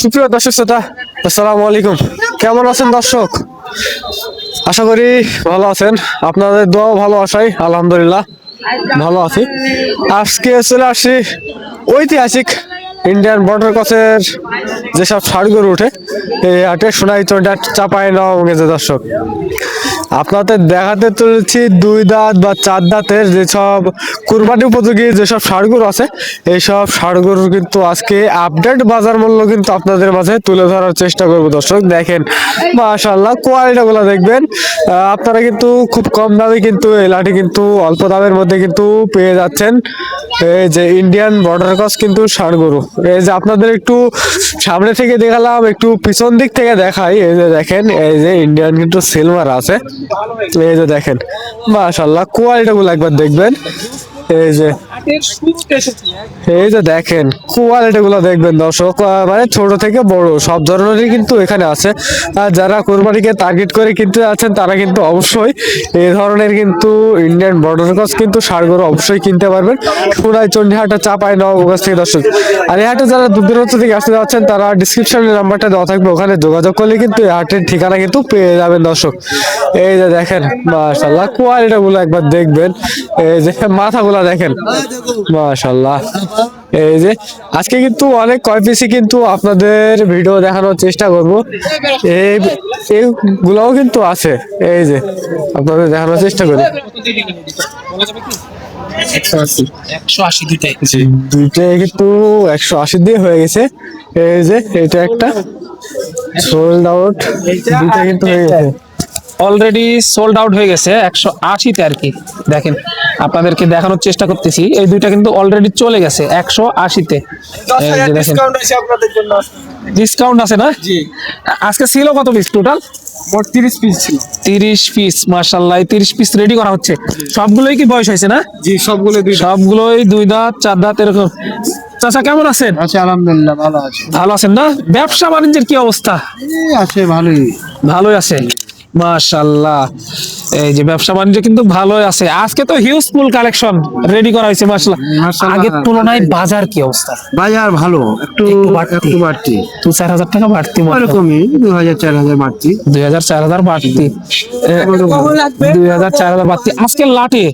সুপ্রিয় দর্শক শ্রোতা, আসসালামু আলাইকুম। কেমন আছেন দর্শক? আশা করি ভালো আছেন। আপনাদের দোয়াও ভালো আসাই, আলহামদুলিল্লাহ ভালো আছি। আজকে চলে আসি ঐতিহাসিক ইন্ডিয়ান বর্ডার ক্রসের যেসব ষাড় গরু উঠে এই হাটে সোনাইচন্ডী চাপাই নবাব গেছে। দর্শক, আপনাদের দেখাতে চলেছি দুই দাঁত বা চার দাঁতের যেসব কুরবানি উপযোগী যেসব ষাড় গরু আছে, এইসব ষাড় গরুর কিন্তু আজকে আপডেট বাজার মূল্য কিন্তু আপনাদের মাঝে তুলে ধরার চেষ্টা করবো। দর্শক দেখেন, মাশাআল্লাহ কোয়ালিটিগুলো দেখবেন। আপনারা কিন্তু খুব কম দামে কিন্তু এই লাঠি কিন্তু অল্প দামের মধ্যে কিন্তু পেয়ে যাচ্ছেন। এই যে ইন্ডিয়ান বর্ডার ক্রস কিন্তু ষাড় গরু, এই যে আপনাদের একটু সামনে থেকে দেখালাম, একটু পিছন দিক থেকে দেখাই। এই যে দেখেন, এই যে ইন্ডিয়ান কিন্তু সিলভার আছে। এই যে দেখেন, মাশাআল্লাহ কোয়ালিটিগুলো একবার দেখবেন। এই যে দেখেন কোয়ালিটি গুলো দেখবেন দর্শক, মানে ছোট থেকে বড় সব ধরনেরই কিন্তু এখানে আছে। আর যারা কোরবানিকে টার্গেট করে কিনতে যাচ্ছেন তারা কিন্তু অবশ্যই এই ধরনের কিন্তু ইন্ডিয়ান বর্ডার ক্রস কিন্তু ষাড় গরু অবশ্যই কিনতে পারবেন সোনাইচন্ডী হাটে চাপাই নবাব কাছ থেকে। দর্শক, আর এই হাটে যারা দূরান্ত থেকে আসতে যাচ্ছেন তারা ডিসক্রিপশনের নাম্বারটা দেওয়া থাকবে, ওখানে যোগাযোগ করলে কিন্তু এই হাটের ঠিকানা কিন্তু পেয়ে যাবেন। দর্শক, এই যে দেখেন মাশাআল্লাহ কোয়ালিটি গুলো একবার দেখবেন। এই যে মাথাগুলা দেখেন, মাশাআল্লাহ। এই যে আজকে কিন্তু অনেক কয় পিসি কিন্তু আপনাদের ভিডিও দেখানোর চেষ্টা করব। এইগুলাও কিন্তু আছে, এই যে আপনাদের দেখানোর চেষ্টা করি। 180 দুইটাই কিন্তু 180 দিয়ে হয়ে গেছে। এই যে এটা একটা সোল্ড আউট, দুইটা কিন্তু হয়ে গেছে, অলরেডি সোল্ড আউট হয়ে গেছে 180 তে আর কি। দেখেন, আপনাদেরকে দেখানোর চেষ্টা করতেছি, এই দুইটা কিন্তু অলরেডি চলে গেছে 180 তে। ডিসকাউন্ট আছে না? আজকে ছিল কত পিস টোটাল? মোট 30 পিস ছিল। 30 পিস, মাশাআল্লাহ। 30 পিস রেডি করা হচ্ছে। সবগুলোই কি বয়স হয়েছে না? জি, সবগুলোই দুই দাঁত চার দাঁত এরকম। চাচা কেমন আছেন? আচ্ছা, আলহামদুলিল্লাহ ভালো আছি। ভালো আছেন না? ব্যবসা বাণিজ্যের কি অবস্থা? আছে, ভালোই আছে, মাশাআল্লাহ। এই যে ব্যবসা বাণিজ্য কিন্তু ভালোই আছে। আজকে তো হিউজ ফুল কালেকশন রেডি করা হয়েছে, মাশাআল্লাহ। আগের তুলনায় বাজার কি অবস্থা? বাজার ভালো, একটু বাড়তি 2-4 হাজার টাকা বাড়তি, এরকমই 2000-4000 বাড়তি, 2000-4000 বাড়তি, 2000-4000 বাড়তি। আজকের লাটে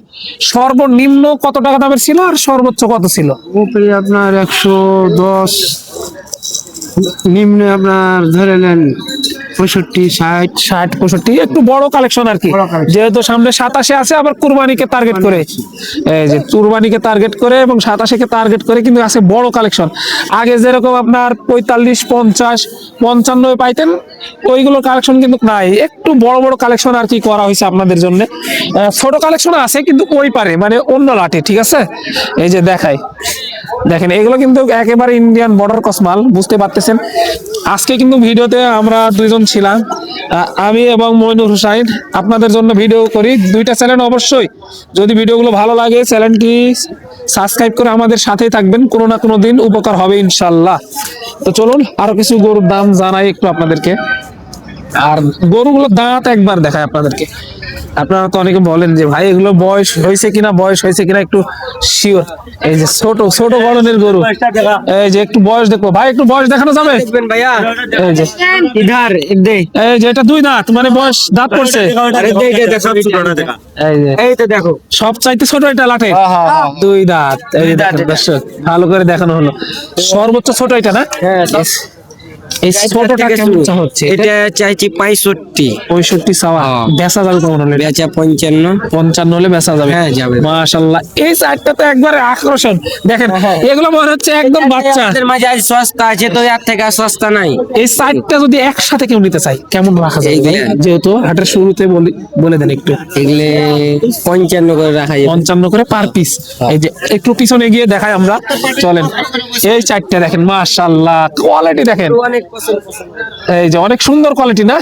সর্বনিম্ন কত টাকা দামের ছিল আর সর্বোচ্চ কত ছিল? উপরে আপনার 110, নিম্নে আপনার ধরে নেন 65-60। একটু বড় কালেকশন আর কি, যেহেতু সামনে 27 আছে, আবার কুরবানিকে টার্গেট করে। এই যে কুরবানিকে টার্গেট করে এবং 27কে টার্গেট করে কিন্তু আছে বড় কালেকশন। আগে যেরকম আপনার 45-50-55 পাইতেন, ওইগুলো কালেকশন কিন্তু নাই। একটু বড় বড় কালেকশন আর কি করা হয়েছে আপনাদের জন্য। ছোট কালেকশন আছে কিন্তু ওই পারে, মানে অন্য লাটে, ঠিক আছে। এই যে দেখাই, দেখেন এগুলো কিন্তু একেবারে ইন্ডিয়ান বর্ডার ক্রস মাল, বুঝতে পারতেছেন। আজকে কিন্তু ভিডিওতে আমরা দুইজন ছিলাম, আমি এবং মইনুর হুসাইন। আপনাদের জন্য ভিডিও করি দুইটা চ্যানেল। অবশ্যই যদি ভিডিওগুলো ভালো লাগে চ্যানেলটি সাবস্ক্রাইব করে আমাদের সাথেই থাকবেন, কোনো না কোনো দিন উপকার হবে ইনশাল্লাহ। তো চলুন আরো কিছু গরুর দাম জানাই একটু আপনাদেরকে, আর গরুগুলোর দাঁত একবার দেখায় আপনাদেরকে। আপনারা তো অনেকে বলেন যে ভাই এগুলো বয়স হয়েছে কিনা একটু শিওর। এই যে ছোট গড়নের গরু, এই যে একটু বয়স দেখবো ভাই, একটু বয়স দেখানো যাবে? এই যে এটা দুই দাঁত, মানে বয়স দাঁত পড়ছে। এই যে দেখো, সব চাইতে ছোট এটা লাটে, দুই দাঁত। এই যে দেখেন দর্শক, ভালো করে দেখানো হলো। সর্বোচ্চ ছোট এটা না? এই ছোটটা কেমন হচ্ছে? এটা চাইছি 65 চাওয়া। বেচা যাবে কেমন হলে? বেচা 55 হলে বেচা যাবে। হ্যাঁ, যাবে। মাশাআল্লাহ, এই সাইডটা তো একবারে আকর্ষণ। দেখেন এগুলো মনে হচ্ছে একদম বাচ্চা। আমাদের মাঝে আজ সস্তা আছে, তো এর থেকে সস্তা নাই। এই সাইডটা যদি একসাথে কেউ নিতে চাই কেমন রাখা যায়? যেহেতু হাটের শুরুতে বলে দেন একটু। এগুলো 55 করে রাখা যায়, 55 করে পার পিস। এই যে একটু পিছনে গিয়ে দেখাই আমরা, চলেন। এই চারটা দেখেন, মাশাআল্লাহ কোয়ালিটি দেখেন। এই যে অনেক সুন্দর কোয়ালিটি না?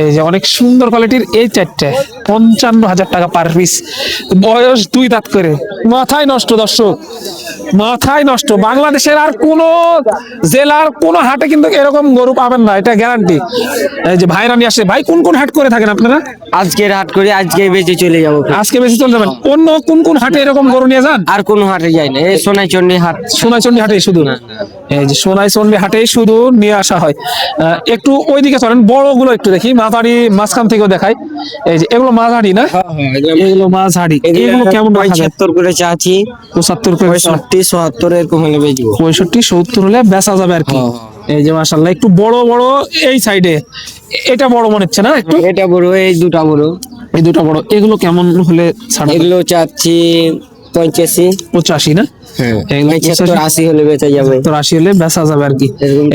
এই যে অনেক সুন্দর কোয়ালিটির এই চারটে 55,000 টাকা পার পিস। বয়স দুই দাঁত করে, মাথায় নষ্ট দর্শক। মাথায় নষ্ট। বাংলাদেশের আর কোন জেলার কোন হাটে কিন্তু এরকম গরু পাবেন না, এটা গ্যারান্টি। এই যে ভাইরা নিয়ে আসে। ভাই কোন কোন হাট করে থাকেন আপনারা? আজকের হাট করে আজকে বেঁচে চলে যাবো। আজকে বেশি চলে যাবেন। অন্য কোন কোন হাটে এরকম গরু নিয়ে যান? আর কোনো হাটে যাই না, এই সোনাইচন্ডী হাট। সোনাইচন্ডী হাটে শুধু? এই যে সোনাইচন্ডী হাটেই শুধু নিয়ে আসা হয়। একটু ওইদিকে চলেন, বড়গুলো একটু দেখি, মাঝারি মাঝখান থেকেও দেখাই। এই যে এগুলো মাঝারি না? এগুলো মাঝারি। এগুলো কেমন রাখা যায়? 75 করে চাচ্ছি, 75 করে, 65 76 এরকম হলে বেচবো। 65 70 হলে বেচা যাবে আর কি। এই যে মাশাআল্লাহ একটু বড় বড় এই সাইডে, এটা বড় মনে হচ্ছে না একটু? এটা বড়, এই দুটা বড়। এই দুটো বড়। এগুলো কেমন হলে ছাড়া? এগুলো চাচ্ছি 85। 85 না? হ্যাঁ, এগুলো 75 80 হলে বেচা যাবে। 80 হলে বেচা যাবে আর কি।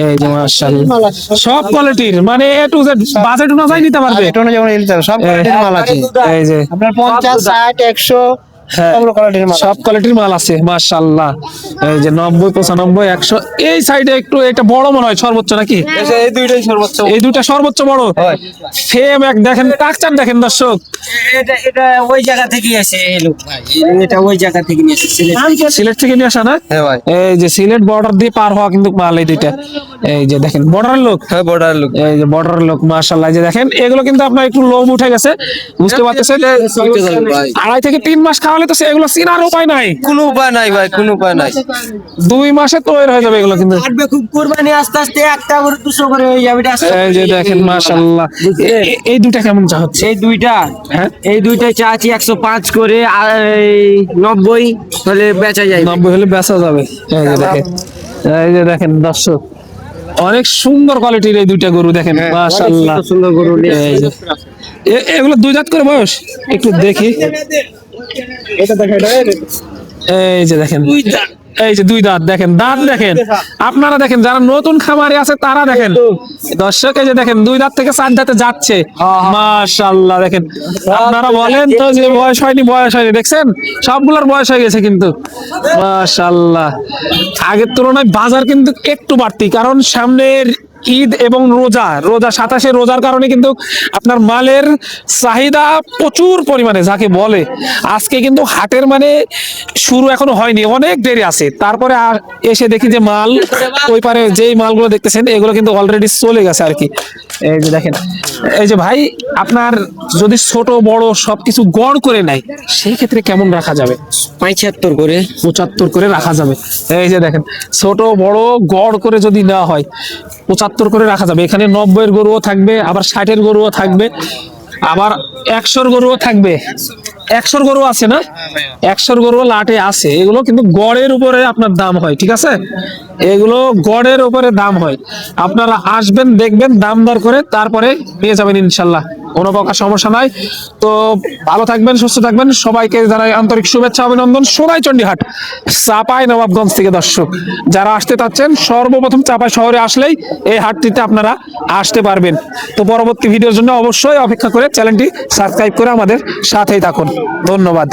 এই যে মাশাআল্লাহ সব কোয়ালিটির, মানে এ টু জেড, বাজেট অনুযায়ী নিতে পারবে। এটা যেমন সব কোয়ালিটির মাল আছে। এই যে আপনার 50 60 100 হ্যাঁ, সব কোয়ালিটির মাল। সব কোয়ালিটির মাল আছে মাশাআল্লাহ। এই যে 90 95 100 এই সাইডে একটু এটা বড় মনে হয় সর্বোচ্চ নাকি? এই দুইটাই সর্বোচ্চ। এই দুইটা সর্বোচ্চ বড়। সেম এক দেখেন, টাকচার দেখেন দর্শক। এটা ওই জায়গা থেকে আসে এই লোক ভাই, এটা ওই জায়গা থেকে নিয়ে এসেছে। সিলেট থেকে নিয়ে আসা না? হ্যাঁ ভাই। এই যে সিলেট বর্ডার দিয়ে পার হওয়া কিন্তু মাল এই দুইটা। এই যে দেখেন বর্ডারের লোক। হ্যাঁ বর্ডার লোক। এই যে বর্ডারের লোক মাশাআল্লাহ। এই যে দেখেন এগুলো কিন্তু আপনার একটু লোম উঠে গেছে, বুঝতে পারতেছেন? 2.5 থেকে 3 মাস খাওয়ালে তো এগুলো চিনার উপায় নাই। কোনো উপায় নাই ভাই, কোনো উপায় নাই। 2 মাসে তৈরি হয়ে যাবে এগুলো কিন্তু। কাটবে খুব, কুরবানি আস্তে আস্তে একটা করে 200 করে হয়ে যাবে। এটা এই যে দেখেন মাশাআল্লাহ। এই দুইটা কেমন চা হচ্ছে? এই দুইটা, হ্যাঁ এই দুইটাই চাচ্ছি 105 করে, আর এই 90 হলে বেচা যায়। 90 হলে বেচা যাবে। এই যে দেখেন, এই যে দেখেন দর্শক, অনেক সুন্দর কোয়ালিটির এই দুইটা গরু দেখেন মাশাআল্লাহ। সুন্দর গরু। এই যে এগুলো 2 দাঁত করে বয়স, একটু দেখি। এই যে দেখেন, এই যে 2 দাঁত দেখেন, দাঁত দেখেন আপনারা, দেখেন যারা নতুন খামারে আছে তারা দেখেন দর্শক। এই যে দেখেন 2 দাঁত থেকে 4 দাঁতে যাচ্ছে মাশাআল্লাহ। দেখেন আপনারা বলেন তো যে বয়স হয়নি, বয়স হয়নি, দেখছেন সবগুলোর বয়স হয়ে গেছে কিন্তু মাশাআল্লাহ। আগের তুলনায় বাজার কিন্তু একটু বাড়তি, কারণ সামনের ঈদ এবং রোজা 27-এ রোজার কারণে কিন্তু আপনার মালের চাহিদা প্রচুর পরিমাণে, যাকে বলে। আজকে কিন্তু হাটের মানে শুরু এখনো হয়নি, অনেক দেরি আছে। তারপরে এসে দেখি যে মাল ওই পারে, যেই মালগুলো দেখতেছেন এগুলো কিন্তু অলরেডি চলে গেছে আর কি। এই যে দেখেন, এই যে ভাই আপনার যদি ছোট বড় সবকিছু গড় করে নেয় সেই ক্ষেত্রে কেমন রাখা যাবে? 75 করে, 75 করে রাখা যাবে। এই যে দেখেন ছোট বড় গড় করে যদি নেওয়া হয় 75 করে রাখা যাবে। এখানে 90-এর গরুও থাকবে, আবার 60-এর গরুও থাকবে, আবার 100-র গরুও থাকবে। 100-র গরু আছে না? 100-র গরু লাটে আছে। এগুলো কিন্তু গড়ের উপরে আপনার দাম হয়, ঠিক আছে? এগুলো গড়ের উপরে দাম হয়। আপনারা আসবেন, দেখবেন, দাম দর করে তারপরে নিয়ে যাবেন ইনশাল্লাহ, কোনো প্রকার সমস্যা নাই। তো ভালো থাকবেন, সুস্থ থাকবেন, সবাইকে জানাই আন্তরিক শুভেচ্ছা অভিনন্দন। সোনাইচন্ডী হাট, চাপাই নবাবগঞ্জ থেকে দর্শক যারা আসতে চাচ্ছেন সর্বপ্রথম চাপাই শহরে আসলেই এই হাটটিতে আপনারা আসতে পারবেন। তো পরবর্তী ভিডিওর জন্য অবশ্যই অপেক্ষা করে চ্যানেলটি সাবস্ক্রাইব করে আমাদের সাথেই থাকুন। ধন্যবাদ।